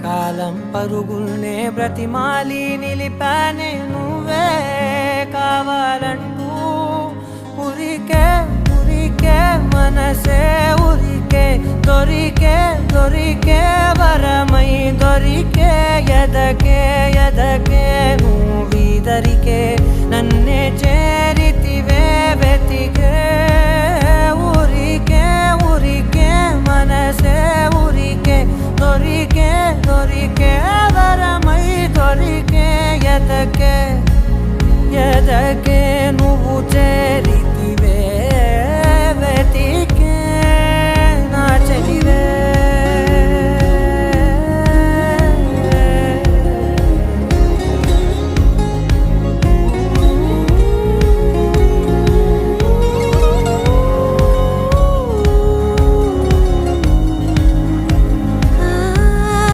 కాలం పరుగుల్నే బ్రతిమాలి నిలిపానే నువ్వే కావాలంటూ ఉరికే ఉరికే మనసే ఉరికే దొరికే దొరికే వరమై దొరికే ఎదకే ఎదకే నువ్వీదరికే నన్నే చేరితివే వెతికే ఊరికే ఊరికే మనసే ఊరికే దొరికే దొరికే వరమై దొరికే ఎదకే ఎదకే నువ్వు చేరి